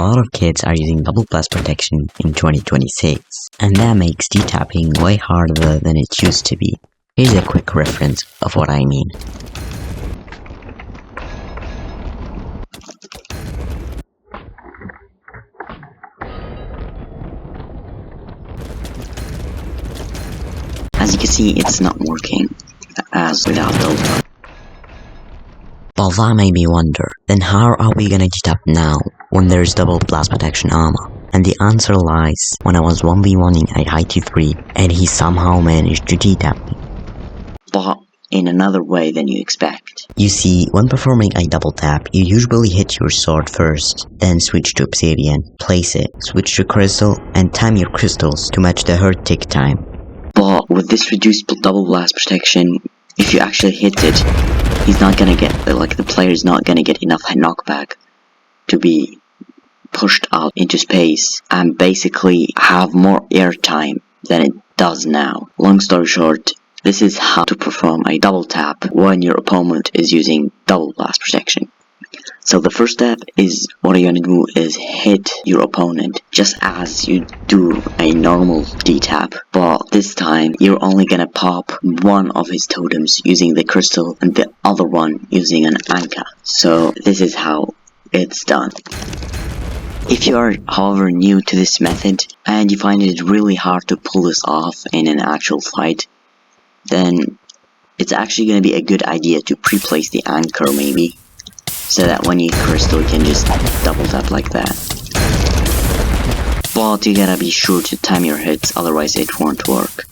lot of kids are using double blast protection in 2026, and that makes DTapping way harder than it used to be. Here's a quick reference of what I mean. As you can see, it's not working as without double. Well, that made me wonder, then how are we gonna DTap now when there's double blast protection armor? And the answer lies when I was 1v1ing a high T3 and he somehow managed to DTap me. But in another way than you expect. You see, when performing a double tap, you usually hit your sword first, then switch to obsidian, place it, switch to crystal, and time your crystals to match the hurt tick time. But with this reduced double blast protection, if you actually hit it, he's not gonna get, the player is not gonna get enough knockback to be pushed out into space and basically have more airtime than it does now. Long story short, this is how to perform a double tap when your opponent is using double blast protection. So the first step is, what you're gonna do is hit your opponent just as you do a normal DTap, but this time you're only gonna pop one of his totems using the crystal and the other one using an anchor. So this is how it's done. If you are, however, new to this method and you find it really hard to pull this off in an actual fight, then it's actually gonna be a good idea to pre-place the anchor maybe, so that when you crystal you can just double tap like that. But you gotta be sure to time your hits, otherwise it won't work.